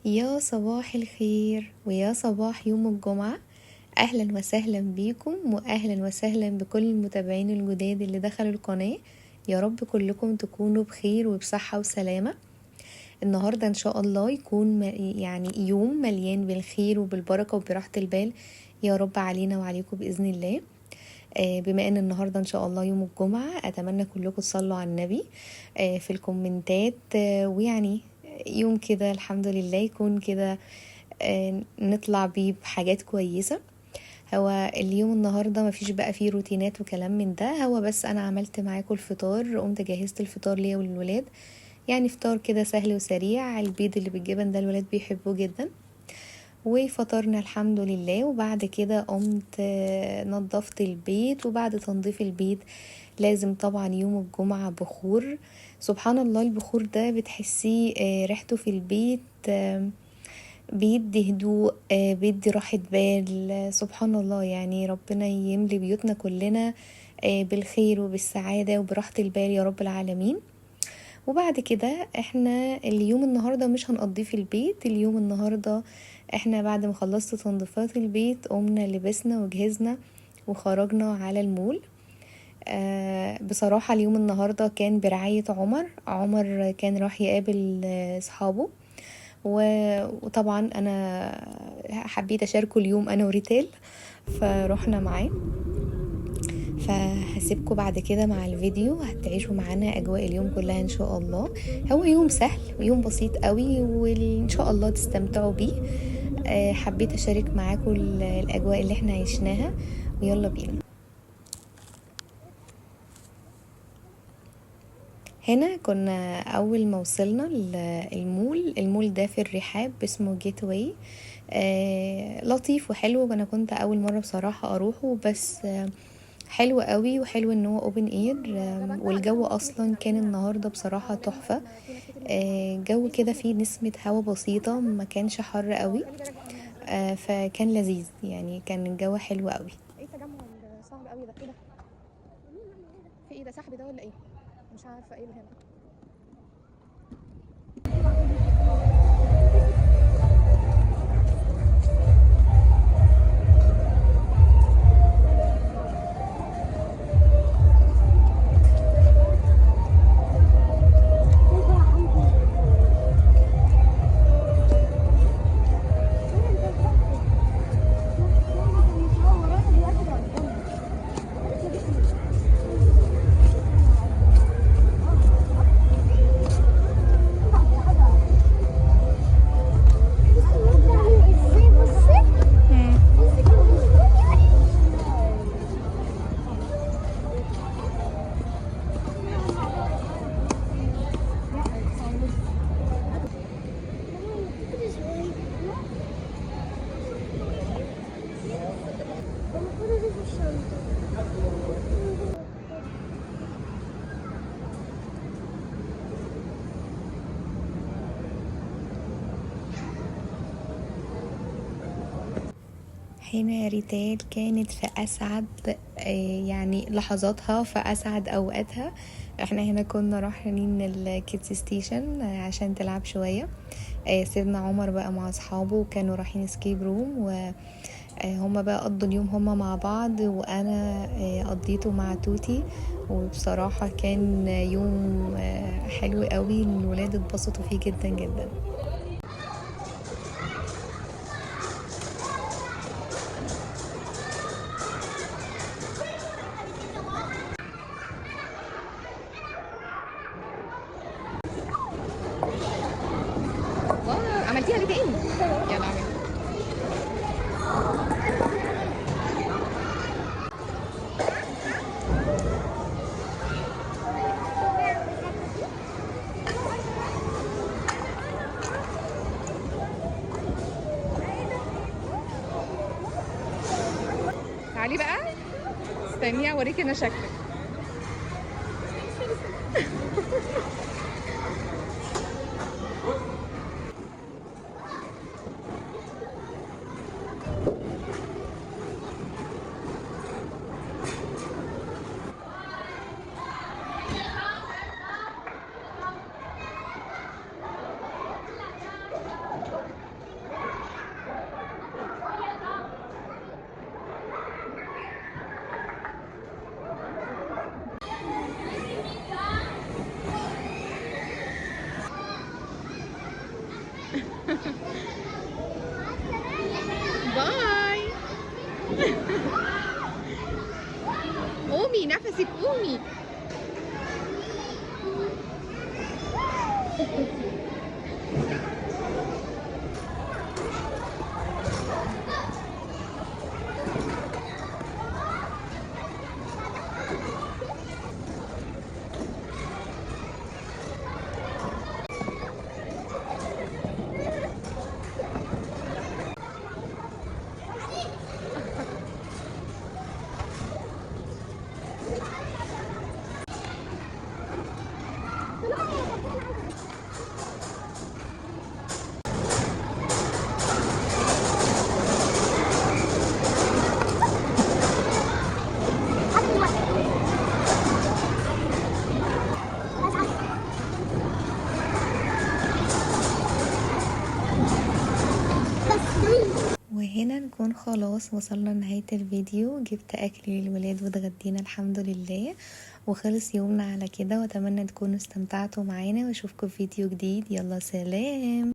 يا صباح الخير ويا صباح يوم الجمعة. أهلا وسهلا بيكم وأهلا وسهلا بكل المتابعين الجداد اللي دخلوا القناة. يا رب كلكم تكونوا بخير وبصحة وسلامة. النهاردة إن شاء الله يكون يعني يوم مليان بالخير وبالبركة وبراحة البال، يا رب علينا وعليكم بإذن الله. بما ان النهاردة ان شاء الله يوم الجمعة، اتمنى كلكم تصلوا على النبي في الكومنتات، ويعني يوم كده الحمد لله يكون كده نطلع بيه بحاجات كويسة. هو اليوم النهاردة مفيش بقى فيه روتينات وكلام من ده، هو بس انا عملت معاكم الفطار، قمت جهزت الفطار ليا وللولاد. يعني فطار كده سهل وسريع، البيض اللي بالجبن ده الولاد بيحبوه جدا، وفطرنا الحمد لله. وبعد كده قمت نظفت البيت، وبعد تنظيف البيت لازم طبعا يوم الجمعة بخور. سبحان الله، البخور ده بتحسيه ريحته في البيت بيدي هدوء، بيدي راحة بال. سبحان الله، يعني ربنا يملي بيوتنا كلنا بالخير وبالسعادة وبراحة البال يا رب العالمين. وبعد كده احنا اليوم النهاردة مش هنقضيه في البيت، اليوم النهاردة احنا بعد ما خلصت تنظيفات البيت قمنا لبسنا وجهزنا وخرجنا على المول. بصراحة اليوم النهاردة كان برعاية عمر كان راح يقابل اصحابه، وطبعا انا حبيت اشاركه اليوم انا وريتال، فروحنا معاه. فهسيبكم بعد كده مع الفيديو، هتعيشوا معانا اجواء اليوم كلها ان شاء الله. هو يوم سهل ويوم بسيط قوي وان شاء الله تستمتعوا بيه. حبيت اشارك معاكم الاجواء اللي احنا عشناها، ويلا بينا. هنا كنا اول ما وصلنا المول ده في الرحاب اسمه جيت واي. لطيف وحلو، وانا كنت اول مره بصراحه اروحه، بس حلو قوي، وحلو ان هو اوبن اير. والجو اصلا كان النهارده بصراحه تحفه. جو كده فيه نسمه هوا بسيطه، ما كانش حر قوي. فكان لذيذ، يعني كان الجو حلو قوي. ايه التجمع الصعب قوي ده؟ ايه ده؟ في ايه ده؟ سحب ده ولا ايه؟ مش عارفه ايه اللي هنا. هنا ريتال كانت في أسعد يعني لحظاتها، في أسعد أوقاتها. احنا هنا كنا رايحين الكيدز ستيشن عشان تلعب شوية. سيبنا عمر بقى مع أصحابه، وكانوا رايحين سكيب روم، وهما بقى قضوا اليوم هما مع بعض، وأنا قضيته مع توتي. وبصراحة كان يوم حلو قوي، الولاد اتبسطوا فيه جدا جدا. عملتيها ليه تاني؟ يلا عملي. تعالي بقى، استني اوريكي انا شكلك. باي. قومي نفسك، قومي. وهنا نكون خلاص وصلنا لنهاية الفيديو. جبت اكل للولاد واتغدينا الحمد لله، وخلص يومنا على كده، واتمنى تكونوا استمتعتوا معانا، واشوفكم في فيديو جديد. يلا سلام.